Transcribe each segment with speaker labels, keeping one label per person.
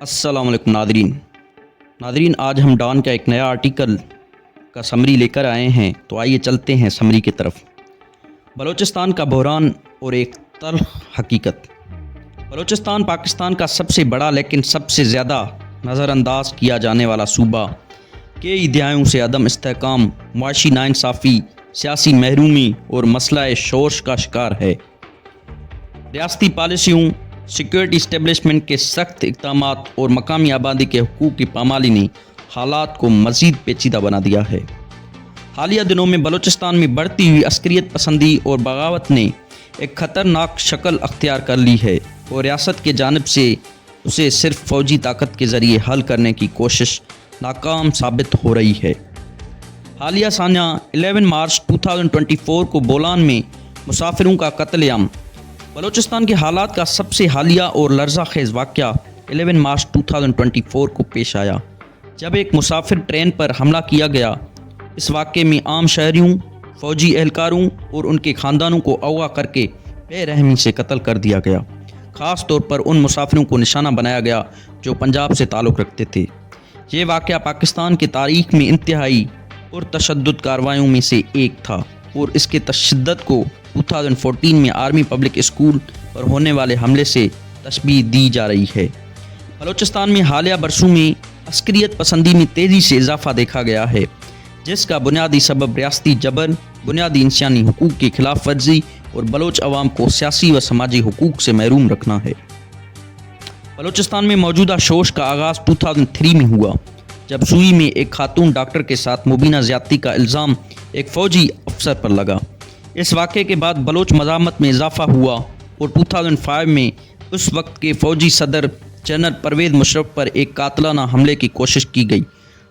Speaker 1: अस्सलाम वालेकुम नादरीन, आज हम डॉन का एक नया आर्टिकल का समरी लेकर आए हैं। तो आइए चलते हैं समरी की तरफ। बलूचिस्तान का बहरान और एक तल्ख हकीकत। बलूचिस्तान पाकिस्तान का सबसे बड़ा लेकिन सबसे ज़्यादा नज़रअंदाज किया जाने वाला सूबा कई दहाइयों से अदम इस्तेहकाम, मुआशी नाइंसाफ़ी, सियासी महरूमी और मसला शोर्श का शिकार है। रियासती पॉलिसियों, सिक्योरिटी इस्टेब्लिशमेंट के सख्त इक़दाम और मकामी आबादी के हुकूक़ की पामाली ने हालात को मज़ीद पेचीदा बना दिया है। हालिया दिनों में बलूचिस्तान में बढ़ती हुई अस्करियत पसंदी और बगावत ने एक ख़तरनाक शक्ल अख्तियार कर ली है और रियासत के जानिब से उसे सिर्फ फ़ौजी ताकत के ज़रिए हल करने की कोशिश नाकाम साबित हो रही है। हालिया सानिया 11 मार्च 2024 को बोलान में मुसाफिरों का कत्लेआम। बलूचिस्तान के हालात का सबसे हालिया और लर्ज़ा खेज़ वाक़या 11 मार्च 2024 को पेश आया, जब एक मुसाफिर ट्रेन पर हमला किया गया। इस वाक़े में आम शहरियों, फ़ौजी एहलकारों और उनके ख़ानदानों को अगवा करके बेरहमी से कत्ल कर दिया गया। ख़ास तौर पर उन मुसाफिरों को निशाना बनाया गया जो पंजाब से ताल्लुक़ रखते थे। ये वाक़या पाकिस्तान की तारीख़ में इंतहाई और तशद्दुद कार्रवाइयों में से एक था और इसके तशद्दुद को 2014 में आर्मी पब्लिक स्कूल पर होने वाले हमले से तशबीह दी जा रही है। बलूचिस्तान में हालिया बरसों में अस्करियत पसंदी में तेज़ी से इजाफा देखा गया है, जिसका बुनियादी सबब रियासती जबर, बुनियादी इंसानी हुकूक़ की खिलाफ वर्जी और बलोच अवाम को सियासी व समाजी हुकूक़ से महरूम रखना है। बलूचिस्तान में मौजूदा शोश का आगाज़ 2003 में हुआ, जब सूई में एक खातून डॉक्टर के साथ मुबीना ज़्यादती का इल्ज़ाम एक फ़ौजी अफसर पर लगा। इस वाक़े के बाद बलोच मज़ामत में इजाफा हुआ और 2005 में उस वक्त के फ़ौजी सदर जनरल परवेज़ मुशर्रफ पर एक कातलाना हमले की कोशिश की गई।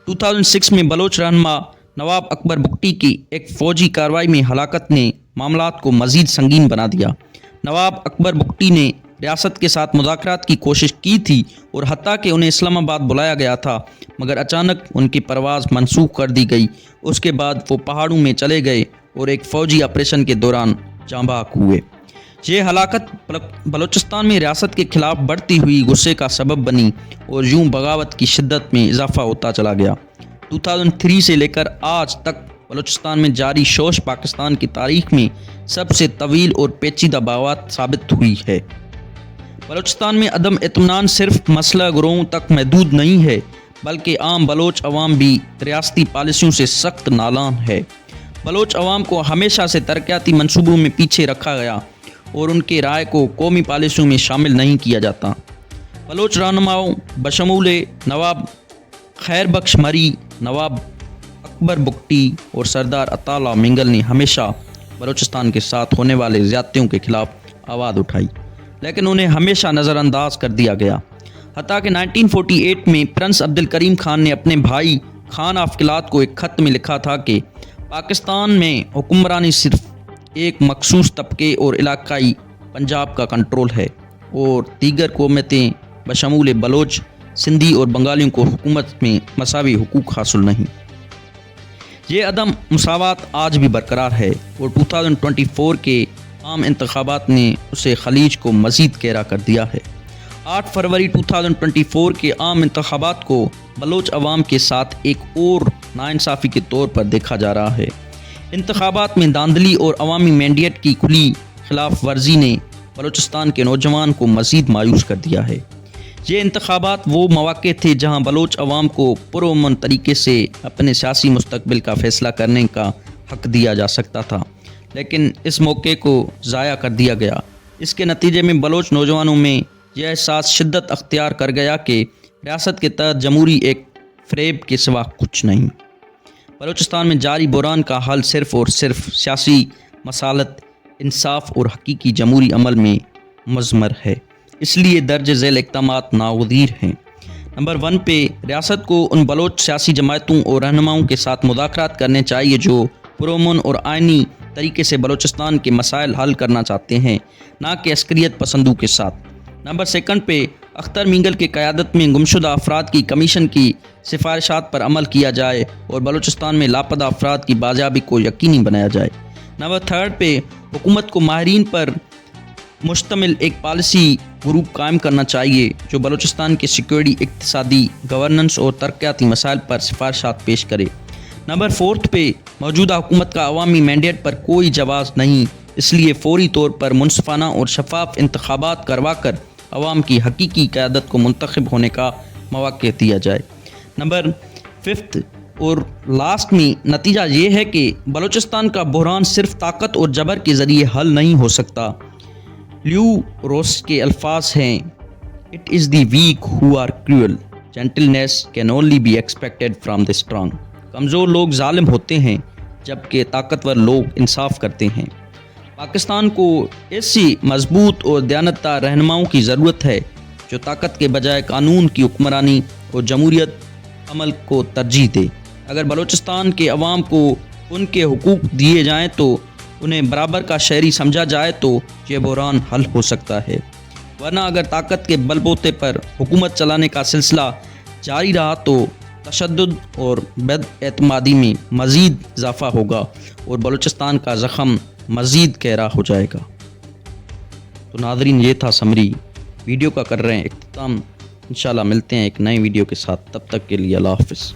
Speaker 1: 2006 में बलोच रहनुमा नवाब अकबर बुगटी की एक फ़ौजी कार्रवाई में हलाकत ने मामलात को मज़ीद संगीन बना दिया। नवाब अकबर बुगटी ने रियासत के साथ मुज़ाकरात की कोशिश की थी और हत्ता कि उन्हें इस्लामाबाद बुलाया गया था, मगर अचानक उनकी परवाज़ मनसूख कर दी गई। उसके बाद वो पहाड़ों में चले गए और एक फ़ौजी ऑपरेशन के दौरान जांबाक हुए। ये हलाकत बलूचिस्तान में रियासत के ख़िलाफ़ बढ़ती हुई गुस्से का सबब बनी और यूं बगावत की शिद्दत में इजाफा होता चला गया। 2003 से लेकर आज तक बलूचिस्तान में जारी शोश पाकिस्तान की तारीख़ में सबसे तवील और पेचीदा बगावत साबित हुई है। बलूचिस्तान में अदम इत्मीनान सिर्फ मसला गिरोहों तक महदूद नहीं है, बल्कि आम बलोच अवाम भी रियासती पॉलिसियों से सख्त नालान है। बलोच अवाम को हमेशा से तरक्याती मनसूबों में पीछे रखा गया और उनके राय को कौमी पॉलिसियों में शामिल नहीं किया जाता। बलोच रहनुमाओं बशमूल नवाब खैर बख्श मरी, नवाब अकबर बुगटी और सरदार अताला मिंगल ने हमेशा बलूचिस्तान के साथ होने वाले ज़्यादतियों के ख़िलाफ़ आवाज़ उठाई, लेकिन उन्हें हमेशा नज़रअंदाज कर दिया गया। हत्ता कि 1948 में प्रिंस अब्दुल करीम खान ने अपने भाई खान ऑफ किलात को एक ख़त में लिखा था कि पाकिस्तान में हुक्मरानी सिर्फ एक मखसूस तबके और इलाकाई पंजाब का कंट्रोल है और दीगर कौमें बशमूल बलोच, सिंधी और बंगालियों को हुकूमत में मसावी हुकूक हासिल नहीं। ये अदम मुसावात आज भी बरकरार है और 2024 के आम इंतखाबात ने उसे खलीज को मज़ीद गहरा कर दिया है। 8 फरवरी 2024 के आम इंतखाबात को बलोच अवाम के साथ एक और नाइंसाफ़ी के तौर पर देखा जा रहा है। इंतखाबात में धांधली और अवामी मैंडेट की खुली खिलाफ वर्जी ने बलूचिस्तान के नौजवान को मज़ीद मायूस कर दिया है। ये इंतखाबात वो मौके थे जहां बलोच अवाम को पुरअमन तरीके से अपने सियासी मुस्तकबिल का फ़ैसला करने का हक़ दिया जा सकता था, लेकिन इस मौके को ज़ाया कर दिया गया। इसके नतीजे में बलोच नौजवानों में यह एहसास शिद्दत अख्तियार कर गया कि रियासत के तहत जमहूरी एक फ़रेब के सिवा कुछ नहीं। बलूचिस्तान में जारी बहरान का हल सिर्फ़ और सिर्फ सियासी मसालत, इंसाफ और हकीकी जमहूरी अमल में मज़मर है, इसलिए दर्ज झैल इक़दामात नागज़ीर हैं। नंबर 1 पे रियासत को उन बलोच सियासी जमातों और रहनुमाओं के साथ मुज़ाकरात करने चाहिए जो पुरअमन और आइनी तरीके से बलूचिस्तान के मसाइल हल करना चाहते हैं, ना कि अस्करियत पसंदों के साथ। नंबर 2 पे अख्तर मिंगल की क़यादत में गुमशुदा अफराद की कमीशन की सिफारिशात पर अमल किया जाए और बलूचिस्तान में लापता अफराद की बाजियाबी को यकीनी बनाया जाए। नंबर 3 पे हुकूमत को माहिरीन पर मुश्तमिल एक पॉलिसी ग्रुप कायम करना चाहिए जो बलूचिस्तान के सिक्योरिटी, इक्तिसादी, गवर्नेंस और तरक्याती मसाइल पर सिफारिशात पेश करे। नंबर 4 पे मौजूदा हुकूमत का अवामी मैंडेट पर कोई जवाब नहीं, इसलिए फौरी तौर पर मुनसिफाना और शफाफ इंतखाबात करवा कर अवाम की हकीकी क़यादत को मुंतखब होने का मौक़ा दिया जाए। नंबर 5 और लास्ट में नतीजा ये है कि बलूचिस्तान का बहरान सिर्फ ताकत और जबर के ज़रिए हल नहीं हो सकता। ल्यू रोस के अल्फाज हैं, it is the weak who are cruel, gentleness can only be expected from the strong. कमज़ोर लोग जालिम होते हैं जबकि ताकतवर लोग इंसाफ करते हैं। पाकिस्तान को ऐसी मजबूत और दयानतदार रहनुमाओं की ज़रूरत है जो ताकत के बजाय कानून की हुक्मरानी और जमहूरियत अमल को तरजीह दे। अगर बलूचिस्तान के अवाम को उनके हुकूक दिए जाएँ तो उन्हें बराबर का शहरी समझा जाए तो ये बहरान हल हो सकता है, वरना अगर ताकत के बलबूते पर हुकूमत चलाने का सिलसिला जारी रहा तो तशद्दुद और बदएतमादी में मज़ीद इजाफ़ा होगा और बलूचिस्तान का ज़ख़म मज़ीद गहरा हो जाएगा। तो नाज़रीन, ये था समरी, वीडियो का कर रहे हैं इख्तिताम। इंशाल्लाह मिलते हैं एक नए वीडियो के साथ, तब तक के लिए अल्लाह हाफ़िज़।